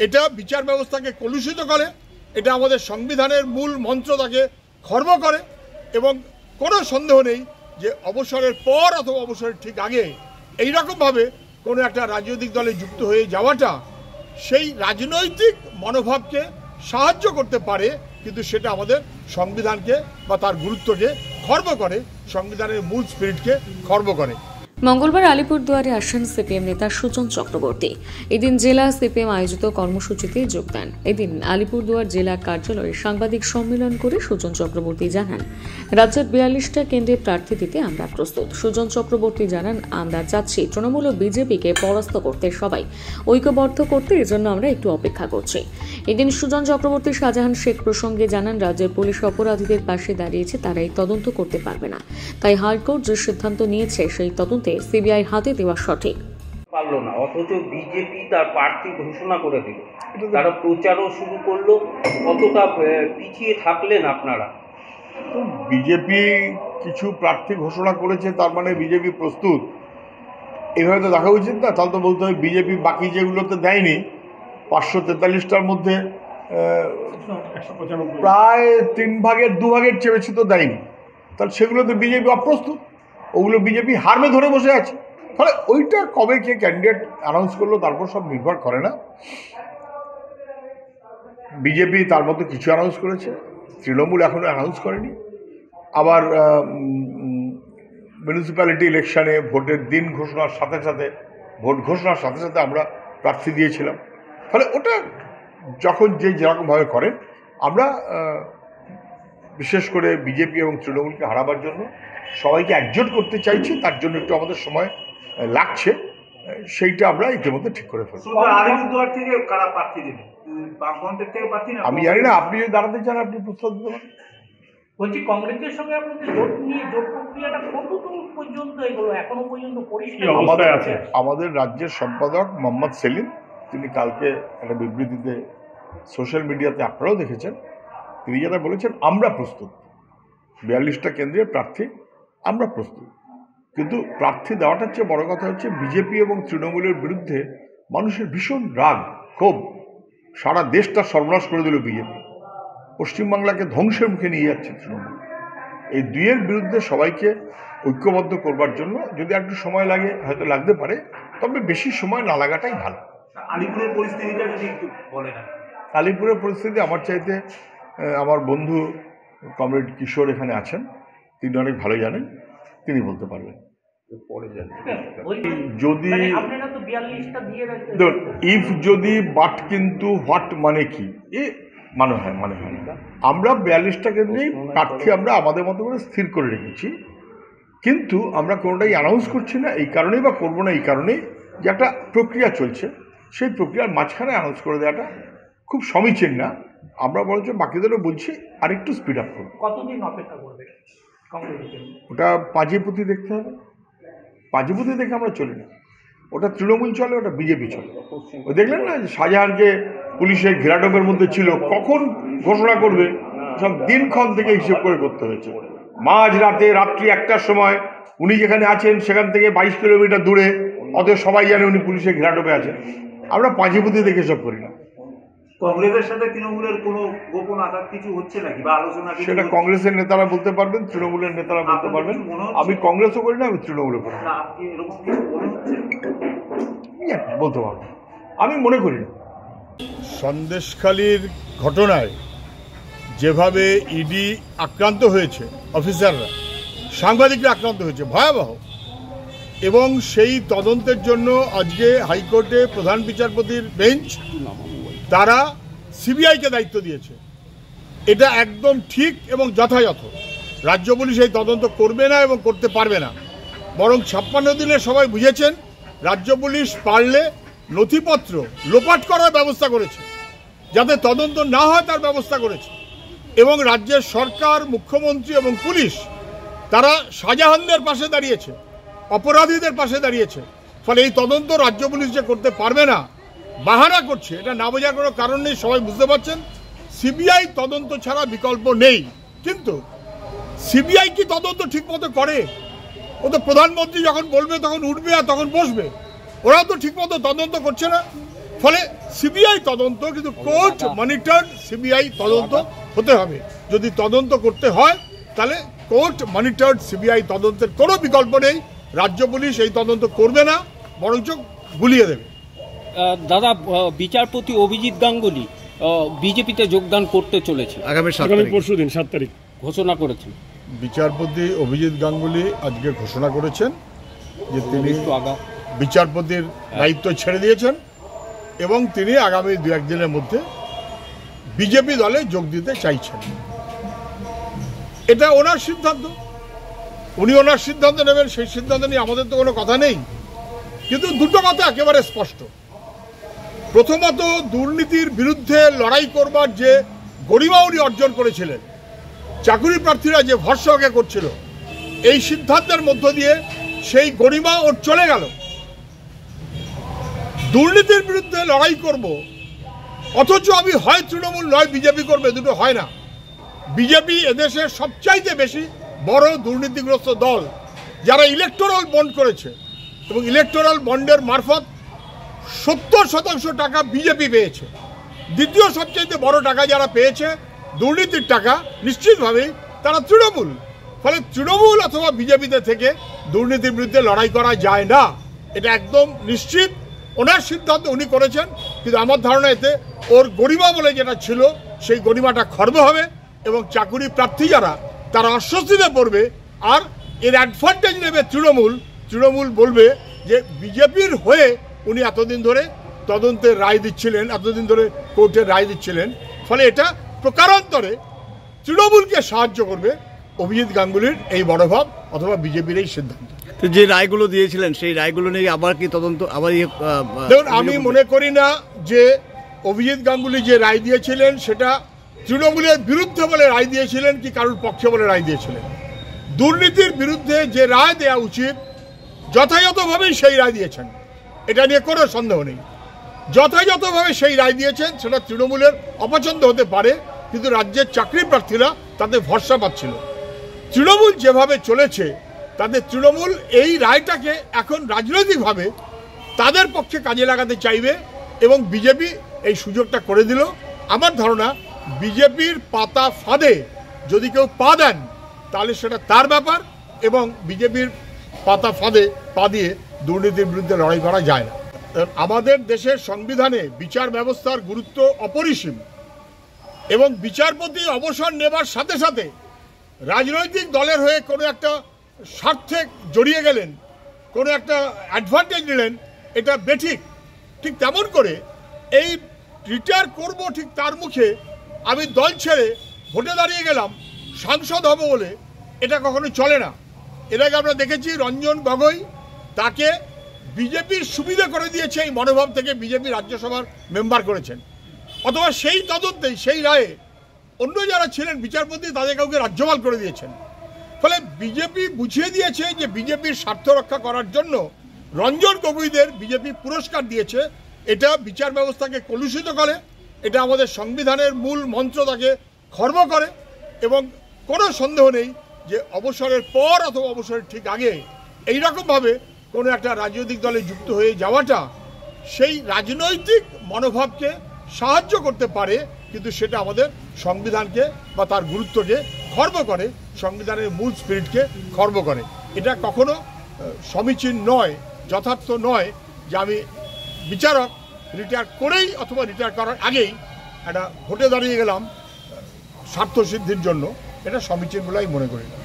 এটা বিচার ব্যবস্থাকে কলুষিত করে, এটা আমাদের সংবিধানের মূল মন্ত্রটাকে খর্ব করে। এবং কোনো সন্দেহ নেই যে অবসরের পর অথবা অবসরের ঠিক আগে এইরকমভাবে কোনো একটা রাজনৈতিক দলে যুক্ত হয়ে যাওয়াটা সেই রাজনৈতিক মনোভাবকে সাহায্য করতে পারে, কিন্তু সেটা আমাদের সংবিধানকে বা তার গুরুত্বকে খর্ব করে, সংবিধানের মূল স্পিরিটকে খর্ব করে। মঙ্গলবার আলিপুরদুয়ারে আসেন সিপিএম নেতা সুজন চক্রবর্তী। এদিন জেলা সিপিএম আয়োজিত কর্মসূচিতে যোগ দেন। এদিন আলিপুরদুয়ার জেলা কার্যালয়ে সাংবাদিক সম্মেলন করে সুজন চক্রবর্তী জানান, রাজ্যের 42টা কেন্দ্রে প্রার্থী দিতে আমরা প্রস্তুত। সুজন চক্রবর্তী জানান, আমরা চাচ্ছি তৃণমূল ও বিজেপিকে পরাস্ত করতে, সবাই ঐক্যবদ্ধ করতে, এজন্য আমরা একটু অপেক্ষা করছি। এদিন সুজন চক্রবর্তী শাহজাহান শেখ প্রসঙ্গে জানান, রাজ্যের পুলিশ অপরাধীদের পাশে দাঁড়িয়েছে, তারা এই তদন্ত করতে পারবে না। তাই হাইকোর্ট যে সিদ্ধান্ত নিয়েছে সেই তদন্ত সিবিআই হাতে দেওয়া সঠিক। পারলো না, অথচ বিজেপি তার প্রার্থী ঘোষণা করে দিল, তারা প্রচারও শুরু করলো। কতটা পিছিয়ে থাকলেন আপনারা? বিজেপি কিছু প্রার্থী ঘোষণা করেছে, তার মানে বিজেপি প্রস্তুত, এভাবে তো দেখা উচিত না। তাহলে তো বলতে হবে বিজেপি বাকি যেগুলোতে দেয়নি, 543টার মধ্যে প্রায় 3 ভাগের 2 ভাগের চেয়ে বেশি তো দেয়নি, তাহলে সেগুলোতে বিজেপি অপ্রস্তুত, ওগুলো বিজেপি হারমে ধরে বসে আছে। ফলে ওইটা কবে কে ক্যান্ডিডেট অ্যানাউন্স করলো তারপর সব নির্ভর করে না। বিজেপি তার মতো কিছু অ্যানাউন্স করেছে, তৃণমূল এখনও অ্যানাউন্স করেনি। আবার মিউনিসিপ্যালিটি ইলেকশানে ভোটের দিন ঘোষণার সাথে সাথে, ভোট ঘোষণার সাথে সাথে আমরা প্রার্থী দিয়েছিলাম। ফলে ওটা যখন যে যেরকমভাবে করেন, আমরা বিশেষ করে বিজেপি এবং তৃণমূলকে হারাবার জন্য সবাইকে একজোট করতে চাইছি, তার জন্য একটু আমাদের সময় লাগছে, সেইটা আমরা ইতিমধ্যে ঠিক করে ফেলবো। আমি জানি না, আপনি যদি দাঁড়াতে চান আপনি প্রস্তাব দিতে পারেন। বলছি, কংগ্রেসের সঙ্গে আপনাদের জোট নিয়ে জোট প্রক্রিয়াটা কতদূর পর্যন্ত এগুলো এখনো পর্যন্ত পরিষ্কার? আমাদের রাজ্যের সম্পাদক মোহাম্মদ সেলিম, তিনি কালকে একটা বিবৃতিতে সোশ্যাল মিডিয়াতে আপনারাও দেখেছেন, তিনি যেটা বলেছেন, আমরা প্রস্তুত, 42টা কেন্দ্রের প্রার্থী আমরা প্রস্তুত। কিন্তু প্রার্থী দেওয়াটার চেয়ে বড় কথা হচ্ছে বিজেপি এবং তৃণমূলের বিরুদ্ধে মানুষের ভীষণ রাগ, ক্ষোভ, সারা দেশটা সর্বনাশ করে দিল বিজেপি, পশ্চিমবাংলাকে ধ্বংসের মুখে নিয়ে যাচ্ছে তৃণমূল। এই দুইয়ের বিরুদ্ধে সবাইকে ঐক্যবদ্ধ করবার জন্য যদি একটু সময় লাগে, হয়তো লাগতে পারে, তবে বেশি সময় না লাগাটাই ভালো। আলিপুরের পরিস্থিতিটা যদি একটু বলেন। আলিপুরের পরিস্থিতি আমার চাইতে আমার বন্ধু কমরেড কিশোর এখানে আছেন, তিনি অনেক ভালো জানেন, তিনি বলতে পারবেন। যদি ইফ যদি বাট কিন্তু হোয়াট মানে কি, এ মানে হয় না। আমরা 42টা কেন্দ্রেই প্রার্থী আমরা আমাদের মতো করে স্থির করে রেখেছি, কিন্তু আমরা কোনোটাই অ্যানাউন্স করছি না এই কারণেই, বা করবো না এই কারণেই যে একটা প্রক্রিয়া চলছে, সেই প্রক্রিয়ার মাঝখানে অ্যানাউন্স করে দেওয়াটা খুব সমীচীন না। আমরা বরঞ্চ বাকিদেরও বলছি আরেকটু স্পিড আপ করবো। কতদিন অপেক্ষা করবে? ওটা পাঁজিপুতি দেখতে হবে, পাঁজিপুতি দেখে আমরা চলি না, ওটা তৃণমূল চলে, ওটা বিজেপি চলে। ওই দেখলেন না যে শাহজাহানকে পুলিশের ঘেরাটোপের মধ্যে ছিল, কখন ঘোষণা করবে সব দিনক্ষণ থেকে হিসেব করে করতে হয়েছে। মাঝ রাতে, রাত্রি 1টার সময় উনি যেখানে আছেন সেখান থেকে 22 কিলোমিটার দূরে, অতএব সবাই জানে উনি পুলিশের ঘেরাটোপে আছেন। আমরা পাঁজিপুতি দেখে সব করি না। কংগ্রেসের সাথে তৃণমূলের কোনো গোপন আঘাত কিছু হচ্ছে নাকি, বা আলোচনা? সেটা কংগ্রেসের নেতারা বলতে পারবেন, তৃণমূলের নেতারা বলতে পারবেন। আমি কংগ্রেসও করি না, আমি তৃণমূলও করি না, বলতে পারবো, আমি মনে করি না। সন্দেশখালীর ঘটনায় যেভাবে ইডি আক্রান্ত হয়েছে, অফিসাররা, সাংবাদিকরা আক্রান্ত হয়েছে, ভয়াবহ। এবং সেই তদন্তের জন্য আজকে হাইকোর্টে প্রধান বিচারপতির বেঞ্চ তারা সিবিআইকে দায়িত্ব দিয়েছে। এটা একদম ঠিক এবং যথাযথ। রাজ্য পুলিশ এই তদন্ত করবে না এবং করতে পারবে না, বরং 56 দিনে সবাই বুঝেছেন রাজ্য পুলিশ পারলে নথিপত্র লোপাট করার ব্যবস্থা করেছে, যাতে তদন্ত না হয় তার ব্যবস্থা করেছে। এবং রাজ্যের সরকার, মুখ্যমন্ত্রী এবং পুলিশ তারা শাহজাহানদের পাশে দাঁড়িয়েছে, অপরাধীদের পাশে দাঁড়িয়েছে। ফলে এই তদন্ত রাজ্য পুলিশ যে করতে পারবে না, বাহানা করছে, এটা না বোঝার কোনো কারণ নেই, সবাই বুঝতে পারছেন। সিবিআই তদন্ত ছাড়া বিকল্প নেই। কিন্তু সিবিআই কি তদন্ত ঠিক মতো করে? ও তো প্রধানমন্ত্রী যখন বলবে তখন উঠবে আর তখন বসবে, ওরাও তো ঠিক মতো তদন্ত করছে না। ফলে সিবিআই তদন্ত, কিন্তু কোর্ট মনিটর্ড সিবিআই তদন্ত হতে হবে। যদি তদন্ত করতে হয় তাহলে কোর্ট মনিটর্ড সিবিআই তদন্তের কোনো বিকল্প নেই। রাজ্য পুলিশ এই তদন্ত করবে না, বরঞ্চ গুলিয়ে দেবে। দাদা, বিচারপতি অভিজিৎ গাঙ্গুলি বিজেপিতে যোগদান করতে চলেছে আগামী পরশুদিন 7 তারিখ ঘোষণা করেছেন। বিচারপতি অভিজিৎ গাঙ্গুলি আজকে ঘোষণা করেছেন যে তিনি বিচারপতির দায়িত্ব ছেড়ে দিয়েছেন এবং তিনি আগামী 2-1 দিনের মধ্যে বিজেপি দলে যোগ দিতে চাইছেন। এটা ওনার সিদ্ধান্ত, উনি ওনার সিদ্ধান্ত নেবেন, সেই সিদ্ধান্ত নিয়ে আমাদের তো কোনো কথা নেই। কিন্তু দুটো কথা একেবারে স্পষ্ট। প্রথমত, দুর্নীতির বিরুদ্ধে লড়াই করবার যে গরিমা উনি অর্জন করেছিলেন, চাকরি প্রার্থীরা যে ভরসা ওকে করছিল, এই সিদ্ধান্তের মধ্য দিয়ে সেই গরিমা ওর চলে গেল। দুর্নীতির বিরুদ্ধে লড়াই করব, অথচ আমি হয় তৃণমূল নয় বিজেপি করবে, দুটো হয় না। বিজেপি এদেশের সবচাইতে বেশি বড় দুর্নীতিগ্রস্ত দল, যারা ইলেকটোরাল বন্ড করেছে এবং ইলেকটোরাল বন্ডের মারফত 70% টাকা বিজেপি পেয়েছে। দ্বিতীয় সবচাইতে বড় টাকা যারা পেয়েছে দুর্নীতির টাকা, নিশ্চিতভাবেই তারা তৃণমূল। ফলে তৃণমূল অথবা বিজেপিতে থেকে দুর্নীতির বিরুদ্ধে লড়াই করা যায় না, এটা একদম নিশ্চিত। ওনার সিদ্ধান্ত উনি করেছেন, কিন্তু আমার ধারণা এতে ওর গরিমা বলে যেটা ছিল সেই গরিমাটা খর্ব হবে এবং চাকুরি প্রার্থী যারা তারা অস্বস্তিতে পড়বে। আর এর অ্যাডভান্টেজ নেবে তৃণমূল। তৃণমূল বলবে যে বিজেপির হয়ে উনি এতদিন ধরে তদন্তের রায় দিচ্ছিলেন, এতদিন ধরে কোর্টের রায় দিচ্ছিলেন। ফলে এটা প্রকারান্তরে তৃণমূলকে সাহায্য করবে অভিজিৎ গাঙ্গুলির এই মনোভাব অথবা বিজেপির এই সিদ্ধান্ত। যে রায়গুলো দিয়েছিলেন সেই রায়গুলো নিয়ে আবার কি তদন্ত আবার দেখুন, আমি মনে করি না যে অভিজিৎ গাঙ্গুলি যে রায় দিয়েছিলেন সেটা তৃণমূলের বিরুদ্ধে বলে রায় দিয়েছিলেন কি কারোর পক্ষে বলে রায় দিয়েছিলেন। দুর্নীতির বিরুদ্ধে যে রায় দেওয়া উচিত যথাযথভাবেই সেই রায় দিয়েছেন, এটা নিয়ে কোনো সন্দেহ নেই। যথাযথভাবে সেই রায় দিয়েছেন, সেটা তৃণমূলের অপছন্দ হতে পারে, কিন্তু রাজ্যের চাকরি প্রার্থীরা তাতে ভরসা পাচ্ছিল। তৃণমূল যেভাবে চলেছে তাদের তৃণমূল এই রায়টাকে এখন রাজনৈতিকভাবে তাদের পক্ষে কাজে লাগাতে চাইবে এবং বিজেপি এই সুযোগটা করে দিল। আমার ধারণা বিজেপির পাতা ফাঁদে যদি কেউ পা দেন তাহলে সেটা তার ব্যাপার, এবং বিজেপির পাতা ফাঁদে পা দিয়ে দুর্নীতির বিরুদ্ধে লড়াই করা যায় না। আমাদের দেশের সংবিধানে বিচার ব্যবস্থার গুরুত্ব অপরিসীম এবং বিচারপতি অবসর নেবার সাথে সাথে রাজনৈতিক দলের হয়ে কোনো একটা স্বার্থে জড়িয়ে গেলেন, কোনো একটা অ্যাডভান্টেজ নিলেন, এটা বেঠিক। ঠিক তেমন করে এই রিটায়ার করব ঠিক তার মুখে আমি দল ছেড়ে ভোটে দাঁড়িয়ে গেলাম সাংসদ হব বলে, এটা কখনো চলে না। এর আগে আমরা দেখেছি রঞ্জন গগৈ তাকে বিজেপির সুবিধা করে দিয়েছে, এই মনোভাব থেকে বিজেপি রাজ্যসভার মেম্বার করেছেন, অথবা সেই তদন্তেই সেই রায়ে অন্য যারা ছিলেন বিচারপতি তাদের কাউকে রাজ্যপাল করে দিয়েছেন। ফলে বিজেপি বুঝিয়ে দিয়েছে যে বিজেপির স্বার্থ রক্ষা করার জন্য রঞ্জন গগৈদের বিজেপি পুরস্কার দিয়েছে। এটা বিচার ব্যবস্থাকে কলুষিত করে, এটা আমাদের সংবিধানের মূল মন্ত্রটাকে খর্ব করে এবং কোনো সন্দেহ নেই যে অবসরের পর অথবা অবসরের ঠিক আগে এইরকমভাবে কোনো একটা রাজনৈতিক দলে যুক্ত হয়ে যাওয়াটা সেই রাজনৈতিক মনোভাবকে সাহায্য করতে পারে, কিন্তু সেটা আমাদের সংবিধানকে বা তার গুরুত্বকে খর্ব করে, সংবিধানের মূল স্পিরিটকে খর্ব করে। এটা কখনো সমীচীন নয়, যথার্থ নয় যে আমি বিচারক রিটায়ার করেই অথবা রিটায়ার করার আগেই একটা ভোটে দাঁড়িয়ে গেলাম স্বার্থ সিদ্ধির জন্য। এটা সমীচীন বলে আমি মনে করি না।